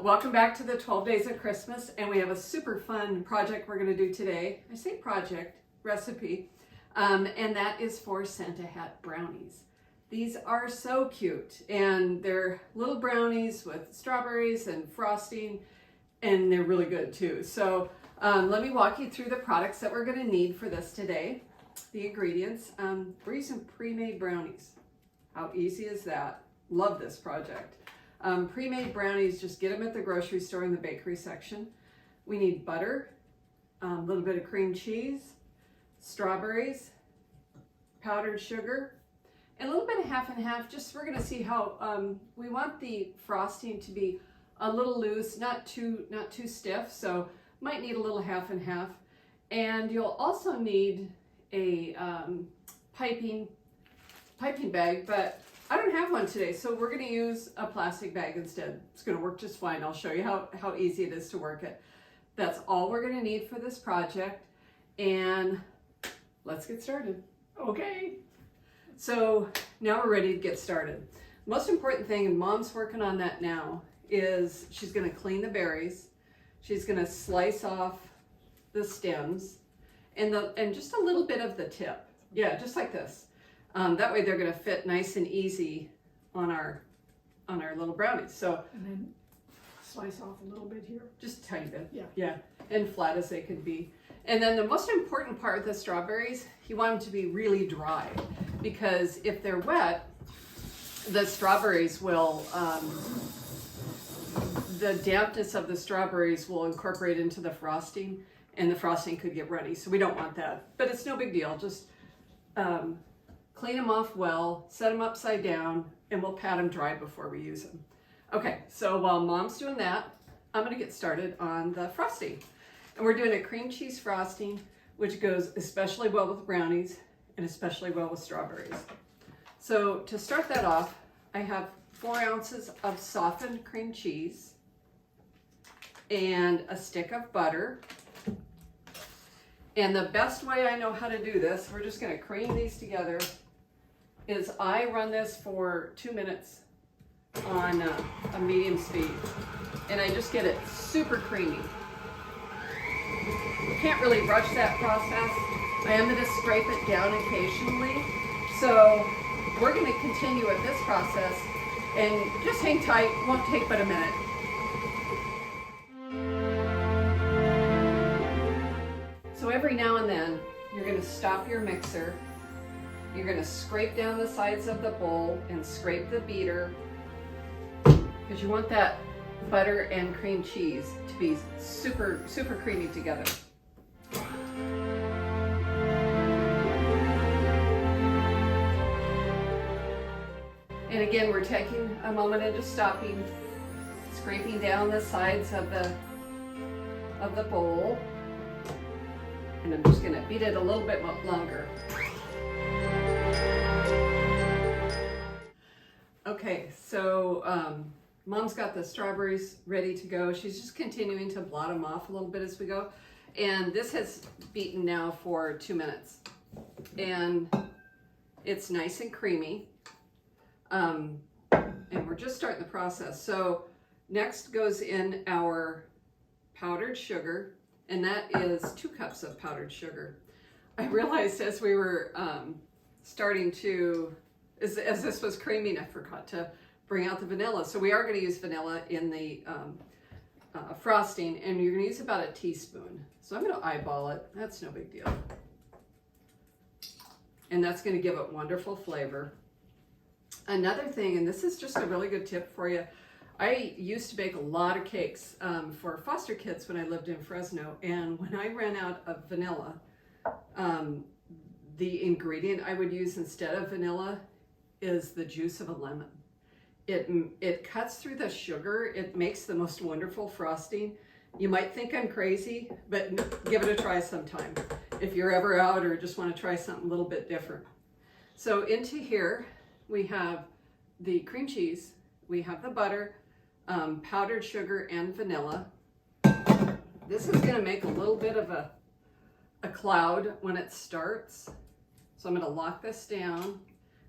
Welcome back to the 12 Days of Christmas, and we have a super fun project we're going to do today. I say project, recipe, and that is for Santa Hat Brownies. These are so cute, and they're little brownies with strawberries and frosting, and they're really good too. So let me walk you through the products that we're going to need for this today. The ingredients, we're using pre-made brownies. How easy is that? Love this project. Pre-made brownies, just get them at the grocery store in the bakery section. We need butter, a little bit of cream cheese, strawberries, powdered sugar, and a little bit of half and half. Just we're going to see how we want the frosting to be a little loose, not too stiff. So might need a little half and half. And you'll also need a piping bag, but I don't have one today, so we're going to use a plastic bag instead. It's going to work just fine. I'll show you how easy it is to work it. That's all we're going to need for this project, and let's get started. Okay. So now we're ready to get started. Most important thing, and Mom's working on that now, is she's going to clean the berries. She's going to slice off the stems and just a little bit of the tip. Yeah, just like this. That way they're going to fit nice and easy on our little brownies. So, and then slice off a little bit here. Just a tiny bit. Yeah. And flat as they can be. And then the most important part with the strawberries, you want them to be really dry, because if they're wet, the strawberries will, the dampness of the strawberries will incorporate into the frosting, and the frosting could get runny. So we don't want that, but it's no big deal. Just clean them off well, set them upside down, and we'll pat them dry before we use them. Okay, so while Mom's doing that, I'm gonna get started on the frosting. And we're doing a cream cheese frosting, which goes especially well with brownies and especially well with strawberries. So to start that off, I have 4 ounces of softened cream cheese and a stick of butter. And the best way I know how to do this, we're just gonna cream these together, is I run this for 2 minutes on a medium speed. And I just get it super creamy. You can't really rush that process. I am gonna scrape it down occasionally. So we're gonna continue with this process, and just hang tight, won't take but a minute. So every now and then, you're gonna stop your mixer. You're gonna scrape down the sides of the bowl and scrape the beater, because you want that butter and cream cheese to be super, super creamy together. And again, we're taking a moment and just stopping, scraping down the sides of the bowl. And I'm just gonna beat it a little bit longer. Okay, so Mom's got the strawberries ready to go. She's just continuing to blot them off a little bit as we go. And this has beaten now for 2 minutes. And it's nice and creamy. And we're just starting the process. So next goes in our powdered sugar, and that is 2 cups of powdered sugar. I realized as we were starting to, as this was creaming, I forgot to bring out the vanilla. So we are going to use vanilla in the frosting, and you're going to use about a teaspoon. So I'm going to eyeball it. That's no big deal. And that's going to give it wonderful flavor. Another thing, and this is just a really good tip for you, I used to bake a lot of cakes for foster kids when I lived in Fresno, and when I ran out of vanilla, the ingredient I would use instead of vanilla is the juice of a lemon. It cuts through the sugar. It makes the most wonderful frosting. You might think I'm crazy, but give it a try sometime if you're ever out or just want to try something a little bit different. So into here, we have the cream cheese, we have the butter, powdered sugar, and vanilla. This is gonna make a little bit of a cloud when it starts. So I'm gonna lock this down.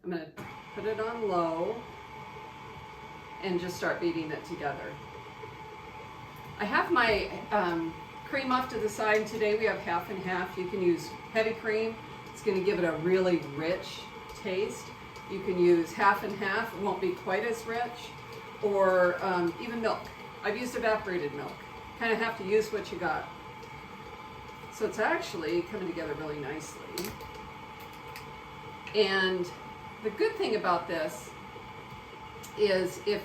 I'm gonna put it on low and just start beating it together. I have my cream off to the side. Today we have half and half. You can use heavy cream. It's gonna give it a really rich taste. You can use half and half. It won't be quite as rich. Or even milk. I've used evaporated milk. Kind of have to use what you got. So it's actually coming together really nicely. And the good thing about this is if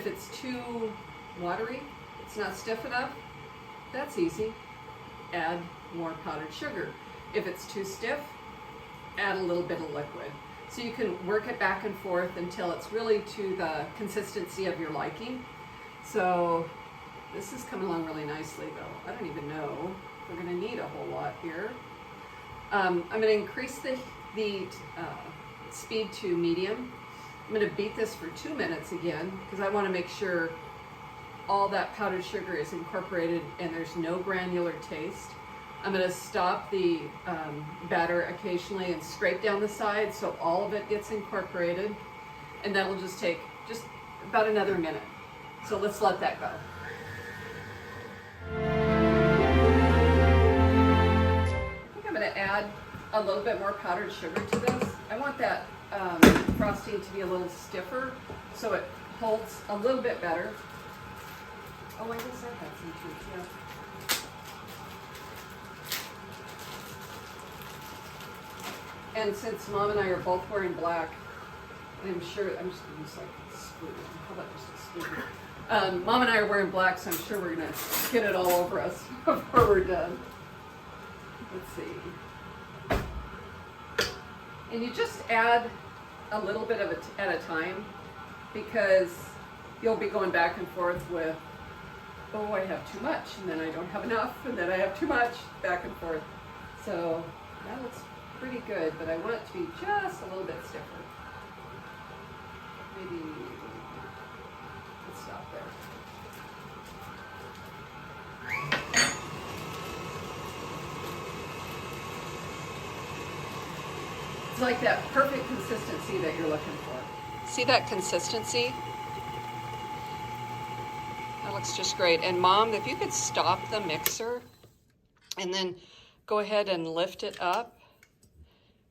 it's too watery, it's not stiff enough, that's easy. Add more powdered sugar. If it's too stiff, add a little bit of liquid. So you can work it back and forth until it's really to the consistency of your liking. So this is coming along really nicely though. I don't even know if we're gonna need a whole lot here. I'm gonna increase the speed to medium. I'm gonna beat this for 2 minutes again because I wanna make sure all that powdered sugar is incorporated and there's no granular taste. I'm gonna stop the batter occasionally and scrape down the sides so all of it gets incorporated. And that'll just take just about another minute. So let's let that go. I'm going to add a little bit more powdered sugar to this. I want that frosting to be a little stiffer so it holds a little bit better. Oh, I guess I had some too, yeah. And since Mom and I are both wearing black, I'm sure, I'm just going to use like a spoon. How about just a spoon? Mom and I are wearing black, so I'm sure we're going to get it all over us before we're done. Let's see. And you just add a little bit of it at a time because you'll be going back and forth with, oh, I have too much, and then I don't have enough, and then I have too much, back and forth. So that looks pretty good, but I want it to be just a little bit stiffer. Maybe, let's stop there. It's like that perfect consistency that you're looking for. See that consistency? That looks just great. And Mom, if you could stop the mixer and then go ahead and lift it up,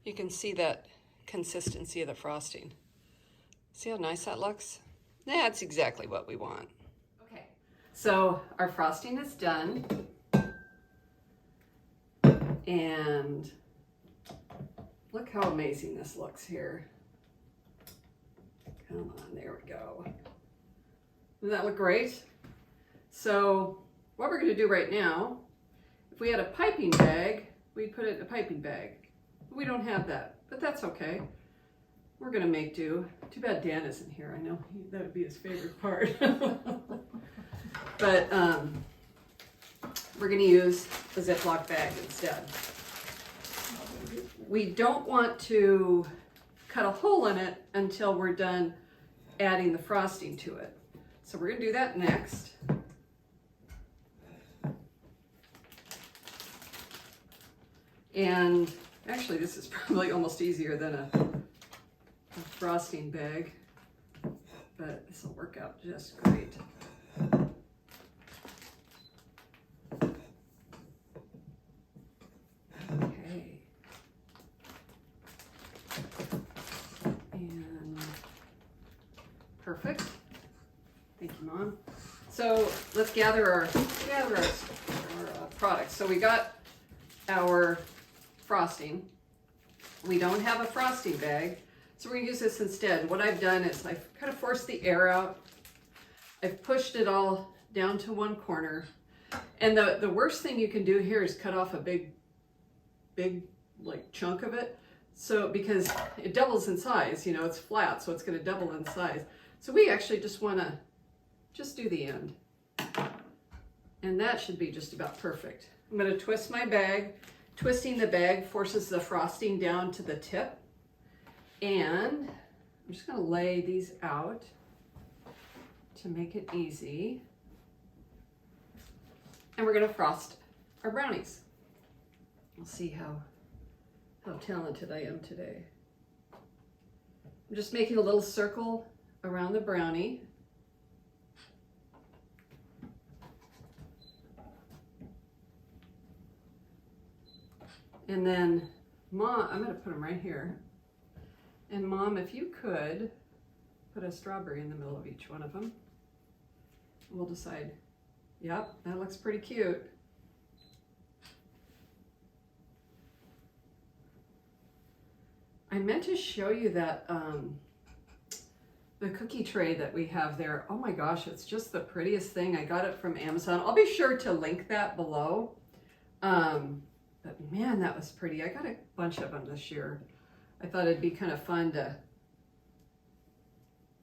you can see that consistency of the frosting. See how nice that looks? That's exactly what we want. Okay, so our frosting is done. And look how amazing this looks here. Come on, there we go. Doesn't that look great? So what we're gonna do right now, if we had a piping bag, we'd put it in a piping bag. We don't have that, but that's okay. We're gonna make do. Too bad Dan isn't here. I know that would be his favorite part. But we're gonna use a Ziploc bag instead. We don't want to cut a hole in it until we're done adding the frosting to it. So we're gonna do that next. And actually this is probably almost easier than a frosting bag, but this will work out just great. Okay. And perfect. Thank you, Mom. So let's gather our products. So we got our frosting. We don't have a frosting bag, so we're gonna use this instead. What I've done is I've kind of forced the air out. I've pushed it all down to one corner. And the worst thing you can do here is cut off a big like chunk of it. So because it doubles in size, you know, it's flat, so it's gonna double in size. So we actually just wanna just do the end. And that should be just about perfect. I'm gonna twist my bag Twisting the bag forces the frosting down to the tip. And I'm just going to lay these out to make it easy. And we're going to frost our brownies. We'll see how talented I am today. I'm just making a little circle around the brownie. And then, Mom, I'm going to put them right here. And Mom, if you could put a strawberry in the middle of each one of them. We'll decide. Yep, that looks pretty cute. I meant to show you that the cookie tray that we have there. Oh my gosh, it's just the prettiest thing. I got it from Amazon. I'll be sure to link that below. But man, that was pretty. I got a bunch of them this year. I thought it'd be kind of fun to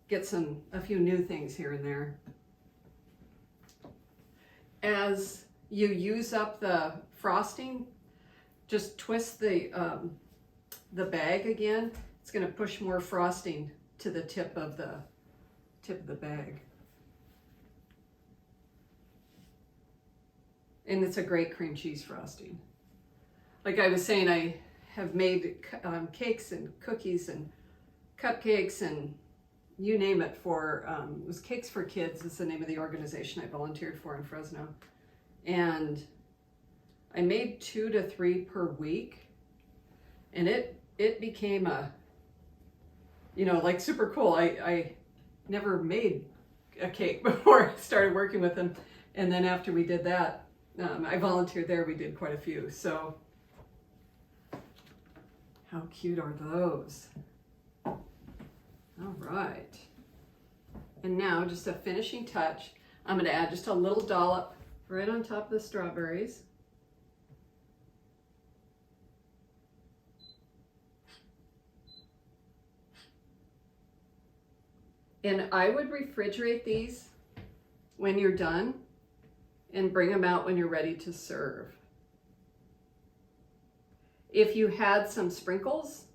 get a few new things here and there. As you use up the frosting, just twist the bag again. It's going to push more frosting to the tip of the bag. And it's a great cream cheese frosting. Like I was saying, I have made cakes and cookies and cupcakes and you name it for, it was Cakes for Kids is the name of the organization I volunteered for in Fresno. And I made 2 to 3 per week. And it became like super cool. I never made a cake before I started working with them. And then after we did that, I volunteered there, we did quite a few. So how cute are those? All right. And now just a finishing touch. I'm going to add just a little dollop right on top of the strawberries. And I would refrigerate these when you're done and bring them out when you're ready to serve. If you had some sprinkles,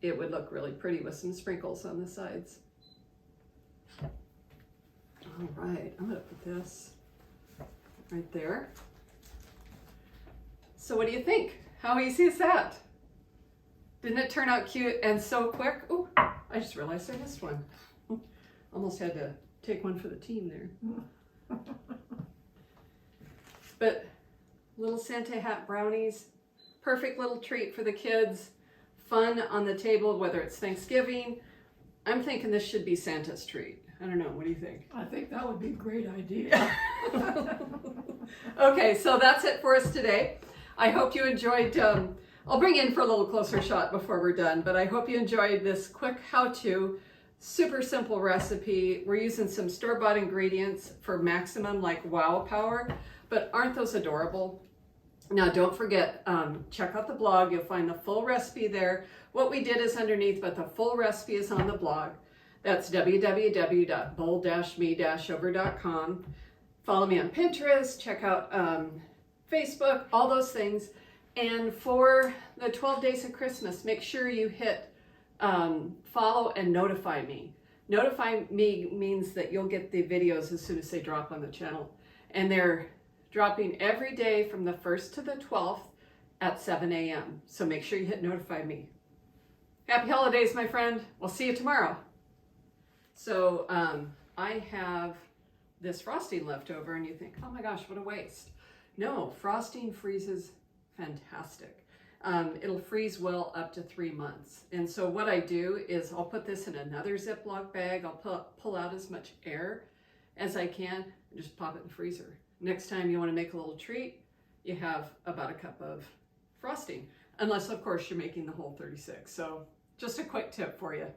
it would look really pretty with some sprinkles on the sides. All right, I'm gonna put this right there. So what do you think? How easy is that? Didn't it turn out cute and so quick? Oh, I just realized I missed one. Almost had to take one for the team there. But little Santa Hat brownies, perfect little treat for the kids. Fun on the table, whether it's Thanksgiving. I'm thinking this should be Santa's treat. I don't know, what do you think? I think that would be a great idea. Okay, so that's it for us today. I hope you enjoyed, I'll bring in for a little closer shot before we're done, but I hope you enjoyed this quick how-to, super simple recipe. We're using some store-bought ingredients for maximum wow power, but aren't those adorable? Now don't forget, check out the blog. You'll find the full recipe there. What we did is underneath, but the full recipe is on the blog. That's www.bold-me-over.com. Follow me on Pinterest, check out Facebook, all those things. And for the 12 days of Christmas, make sure you hit follow and notify me. Notify me means that you'll get the videos as soon as they drop on the channel. And they're dropping every day from the 1st to the 12th at 7 a.m. So make sure you hit notify me. Happy holidays, my friend. We'll see you tomorrow. So I have this frosting left over and you think, oh my gosh, what a waste. No, frosting freezes fantastic. It'll freeze well up to 3 months. And so what I do is I'll put this in another Ziploc bag. I'll pull out as much air as I can and just pop it in the freezer. Next time you want to make a little treat, you have about a cup of frosting. Unless, of course, you're making the whole 36. So just a quick tip for you.